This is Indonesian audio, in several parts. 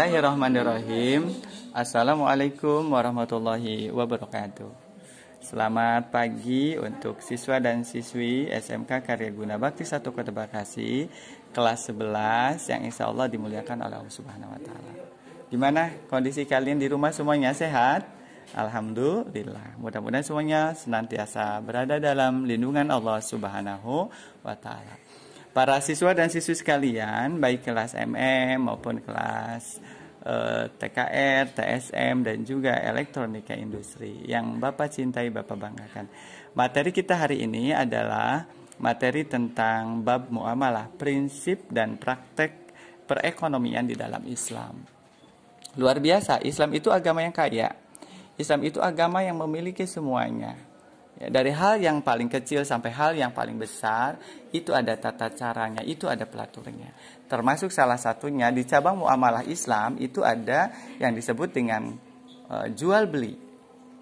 Bismillahirrahmanirrahim. Assalamualaikum warahmatullahi wabarakatuh. Selamat pagi untuk siswa dan siswi SMK Karya Guna Bakti 1 Kota Bekasi kelas 11 yang insya Allah dimuliakan oleh Allah Subhanahu wa Ta'ala. Gimana kondisi kalian di rumah, semuanya sehat? Alhamdulillah. Mudah-mudahan semuanya senantiasa berada dalam lindungan Allah Subhanahu wa Ta'ala. Para siswa dan siswi sekalian, baik kelas MM maupun kelas TKR, TSM, dan juga elektronika industri yang Bapak cintai, Bapak banggakan. Materi kita hari ini adalah materi tentang bab muamalah, prinsip dan praktek perekonomian di dalam Islam. Luar biasa, Islam itu agama yang kaya. Islam itu agama yang memiliki semuanya. Ya, dari hal yang paling kecil sampai hal yang paling besar, itu ada tata caranya, itu ada pelaturnya. Termasuk salah satunya di cabang muamalah Islam itu ada yang disebut dengan jual beli.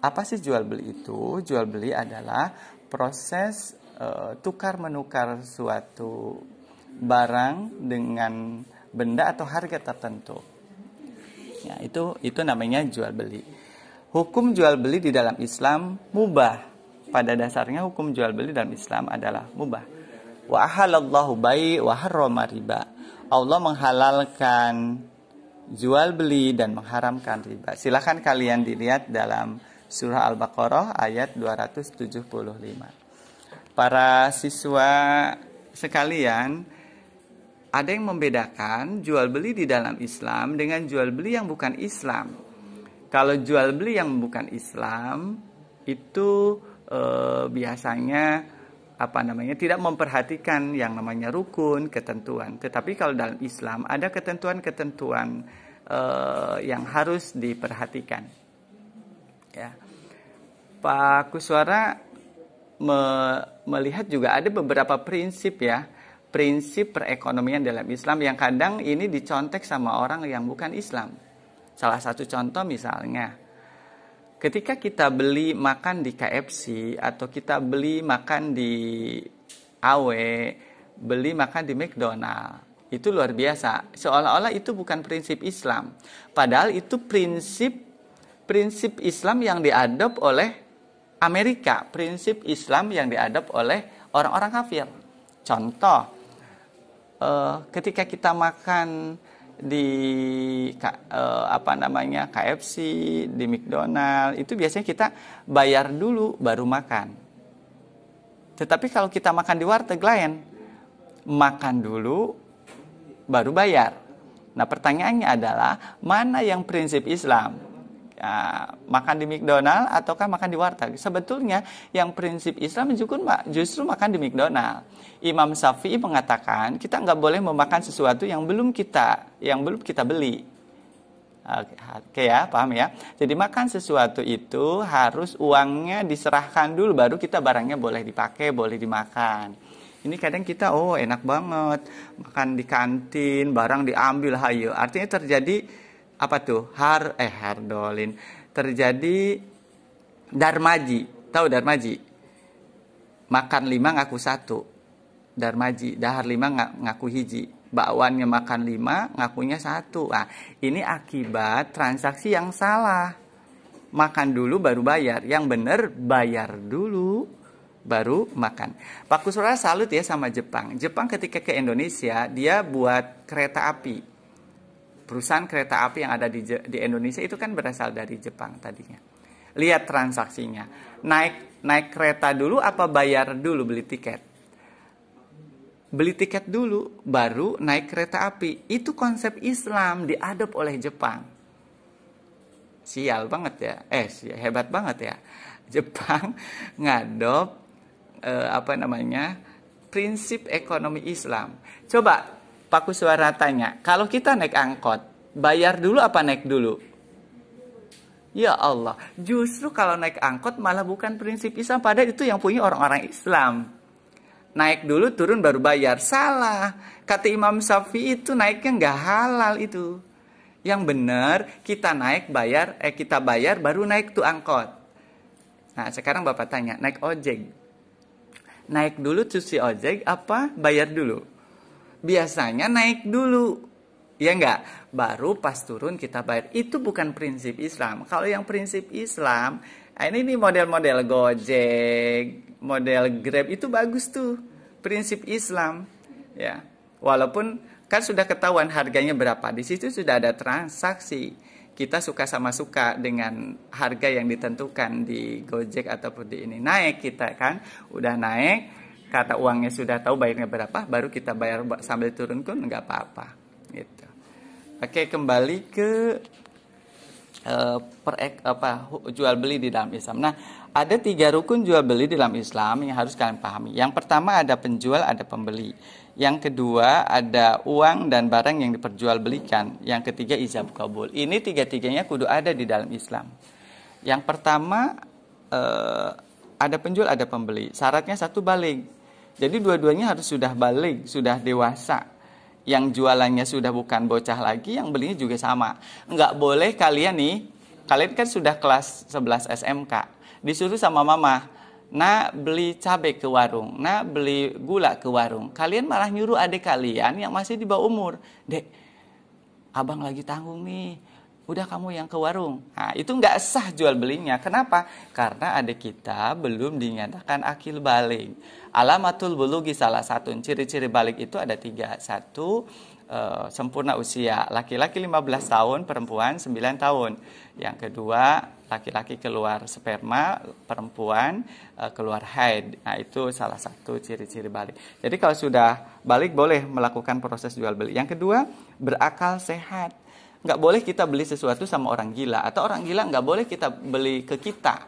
Apa sih jual beli itu? Jual beli adalah proses tukar menukar suatu barang dengan benda atau harga tertentu. Ya, itu namanya jual beli. Hukum jual beli di dalam Islam mubah. Pada dasarnya hukum jual beli dalam Islam adalah mubah. Wa ahallallahu bai' wa harrama riba. Allah menghalalkan jual beli dan mengharamkan riba. Silakan kalian dilihat dalam surah Al-Baqarah ayat 275. Para siswa sekalian, ada yang membedakan jual beli di dalam Islam dengan jual beli yang bukan Islam. Kalau jual beli yang bukan Islam itu biasanya tidak memperhatikan yang namanya rukun, ketentuan. Tetapi kalau dalam Islam ada ketentuan-ketentuan yang harus diperhatikan. Ya. Pak Kuswara melihat juga ada beberapa prinsip ya, prinsip perekonomian dalam Islam yang kadang ini dicontek sama orang yang bukan Islam. Salah satu contoh misalnya, ketika kita beli makan di KFC atau kita beli makan di AW, beli makan di McDonald, itu luar biasa. Seolah-olah itu bukan prinsip Islam. Padahal itu prinsip Islam yang diadop oleh Amerika, prinsip Islam yang diadop oleh orang-orang kafir. Contoh, ketika kita makan di KFC, di McDonald, itu biasanya kita bayar dulu baru makan. Tetapi kalau kita makan di warteg lain, makan dulu baru bayar. Nah, pertanyaannya adalah mana yang prinsip Islam? Ya, makan di McDonald ataukah makan di warteg? Sebetulnya yang prinsip Islam justru makan di McDonald. Imam Syafi'i mengatakan kita nggak boleh memakan sesuatu yang belum kita beli. Oke ya, paham ya? Jadi makan sesuatu itu harus uangnya diserahkan dulu, baru kita barangnya boleh dipakai, boleh dimakan. Ini kadang kita enak banget makan di kantin, barang diambil hayo. Artinya terjadi apa tuh? Hardolin. Terjadi darmaji. Tahu darmaji? Makan 5 ngaku 1. Darmaji, dahar 5 ngaku hiji. Bakwannya makan 5, ngakunya 1. Nah, ini akibat transaksi yang salah. Makan dulu baru bayar. Yang benar bayar dulu baru makan. Pak Kuswara salut ya sama Jepang. Jepang ketika ke Indonesia, dia buat kereta api. Perusahaan kereta api yang ada di Indonesia itu kan berasal dari Jepang tadinya. Lihat transaksinya. Naik kereta dulu apa bayar dulu beli tiket? Beli tiket dulu baru naik kereta api. Itu konsep Islam diadop oleh Jepang. Sial banget ya. Hebat banget ya. Jepang ngadop prinsip ekonomi Islam. Coba Pak Kuswara tanya, kalau kita naik angkot, bayar dulu apa naik dulu? Ya Allah, justru kalau naik angkot malah bukan prinsip Islam, padahal itu yang punya orang-orang Islam. Naik dulu, turun baru bayar. Salah. Kata Imam Syafi'i itu naiknya nggak halal itu. Yang benar, kita bayar baru naik tuh angkot. Nah, sekarang Bapak tanya, naik ojek. Naik dulu terus si ojek apa bayar dulu? Biasanya naik dulu Iya enggak? Baru pas turun kita bayar. Itu bukan prinsip Islam. Kalau yang prinsip Islam, ini nih model-model Gojek, model Grab itu bagus tuh. Prinsip Islam. Ya. Walaupun kan sudah ketahuan harganya berapa. Di situ sudah ada transaksi. Kita suka sama suka dengan harga yang ditentukan di Gojek ataupun di ini. Naik kita kan, udah naik, kata uangnya sudah tahu bayarnya berapa, baru kita bayar sambil turun pun nggak apa-apa. Gitu. Oke, kembali ke jual beli di dalam Islam. Nah, ada 3 rukun jual beli di dalam Islam yang harus kalian pahami. Yang pertama ada penjual, ada pembeli. Yang kedua ada uang dan barang yang diperjualbelikan. Yang ketiga ijab kabul. Ini 3-tiganya kudu ada di dalam Islam. Yang pertama ada penjual, ada pembeli. Syaratnya satu baligh. Jadi dua-duanya harus sudah baligh, sudah dewasa. Yang jualannya sudah bukan bocah lagi, yang belinya juga sama. Enggak boleh kalian kan sudah kelas 11 SMK, disuruh sama mama, nak beli cabai ke warung, nak beli gula ke warung. Kalian malah nyuruh adik kalian yang masih di bawah umur, dek, abang lagi tanggung nih, udah kamu yang ke warung. Nah, itu nggak sah jual belinya. Kenapa? Karena adik kita belum dinyatakan akil baligh. Alamatul bulugi salah satu ciri-ciri baligh itu ada 3. 1, sempurna usia. Laki-laki 15 tahun, perempuan 9 tahun. Yang kedua, laki-laki keluar sperma, perempuan keluar haid. Nah, itu salah satu ciri-ciri baligh. Jadi kalau sudah baligh boleh melakukan proses jual beli. Yang kedua, berakal sehat. Nggak boleh kita beli sesuatu sama orang gila. Atau orang gila nggak boleh kita beli ke kita.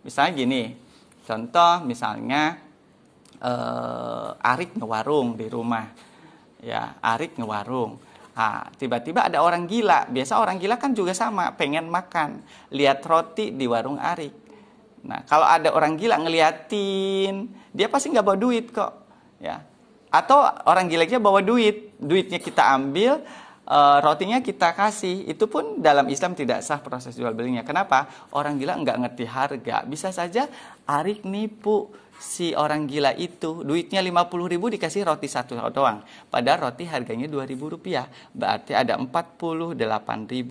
Misalnya gini, contoh misalnya Arik ngewarung di rumah. Ya, Arik ngewarung. Nah, tiba-tiba ada orang gila. Biasa orang gila kan juga sama, pengen makan. Lihat roti di warung Arik. Nah, kalau ada orang gila ngeliatin, dia pasti nggak bawa duit kok. Ya. Atau orang gilanya bawa duit. Duitnya kita ambil, rotinya kita kasih. Itu pun dalam Islam tidak sah proses jual belinya. Kenapa? Orang gila nggak ngerti harga. Bisa saja Arik nipu si orang gila itu, duitnya 50.000 dikasih roti 1 doang. Padahal roti harganya Rp2.000. Berarti ada 48.000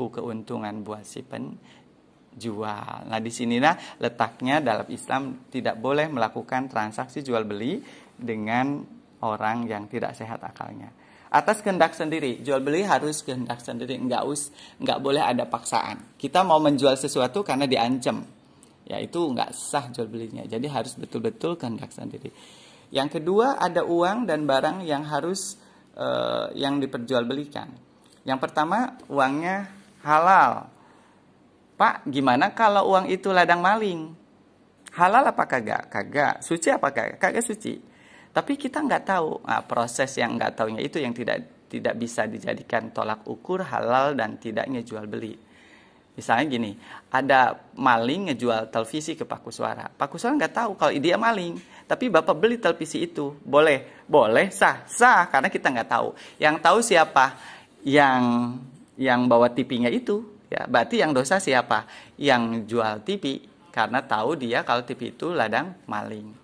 keuntungan buat si penjual. Nah, di sinilah letaknya dalam Islam tidak boleh melakukan transaksi jual beli dengan orang yang tidak sehat akalnya. Atas kehendak sendiri, jual beli harus kehendak sendiri, enggak boleh ada paksaan. Kita mau menjual sesuatu karena diancam, ya itu enggak sah jual belinya. Jadi harus betul-betul kehendak sendiri. Yang kedua ada uang dan barang yang harus yang diperjualbelikan. Yang pertama uangnya halal. Pak, gimana kalau uang itu ladang maling? Halal apa kagak? Kagak. Suci apa kagak? Kagak suci. Tapi kita nggak tahu. Nah, proses yang nggak taunya itu yang tidak bisa dijadikan tolak ukur halal dan tidaknya jual beli. Misalnya gini, ada maling ngejual televisi ke Pak Kuswara. Pak Kuswara nggak tahu kalau dia maling, tapi Bapak beli televisi itu, boleh, sah, karena kita nggak tahu. Yang tahu siapa? Yang bawa TV-nya itu, ya berarti yang dosa siapa? Yang jual TV, karena tahu dia kalau TV itu ladang maling.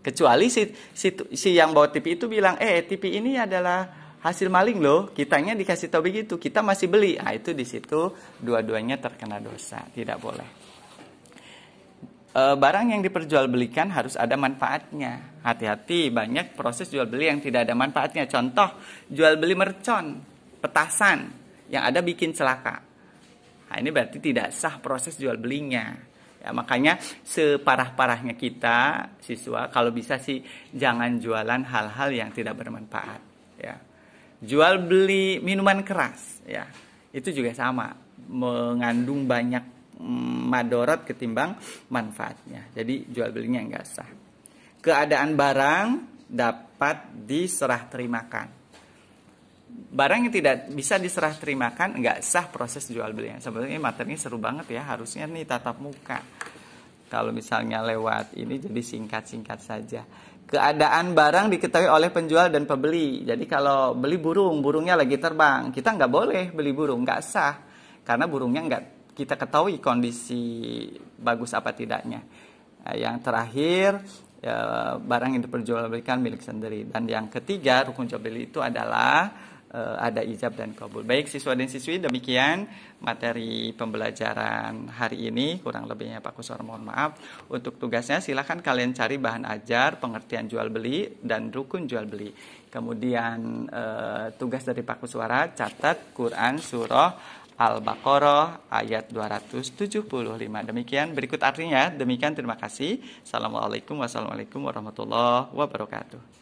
Kecuali si yang bawa TV itu bilang, TV ini adalah hasil maling loh, kitanya dikasih tahu begitu, kita masih beli. Nah, itu di situ dua-duanya terkena dosa, tidak boleh. Barang yang diperjualbelikan harus ada manfaatnya. Hati-hati, banyak proses jual beli yang tidak ada manfaatnya. Contoh, jual beli mercon, petasan yang ada bikin celaka. Nah, ini berarti tidak sah proses jual belinya. Ya, makanya separah-parahnya kita siswa kalau bisa sih jangan jualan hal-hal yang tidak bermanfaat. Ya. Jual beli minuman keras, ya itu juga sama, mengandung banyak madorot ketimbang manfaatnya. Jadi jual belinya enggak sah. Keadaan barang dapat diserah terimakan. Barang yang tidak bisa diserah terimakan enggak sah proses jual belinya. Sebenarnya materinya seru banget ya, harusnya nih tatap muka. Kalau misalnya lewat ini jadi singkat-singkat saja. Keadaan barang diketahui oleh penjual dan pembeli. Jadi kalau beli burungnya lagi terbang, kita nggak boleh beli burung, nggak sah. Karena burungnya nggak kita ketahui kondisi bagus apa tidaknya. Yang terakhir, barang yang diperjualbelikan milik sendiri. Dan yang ketiga, rukun jual beli itu adalah ada ijab dan kabul. Baik siswa dan siswi, demikian materi pembelajaran hari ini. Kurang lebihnya Pak Kuswara mohon maaf. Untuk tugasnya silahkan kalian cari bahan ajar, pengertian jual beli, dan rukun jual beli. Kemudian tugas dari Pak Kuswara, catat Quran surah Al-Baqarah ayat 275. Demikian, berikut artinya. Demikian, terima kasih. Assalamualaikum warahmatullahi wabarakatuh.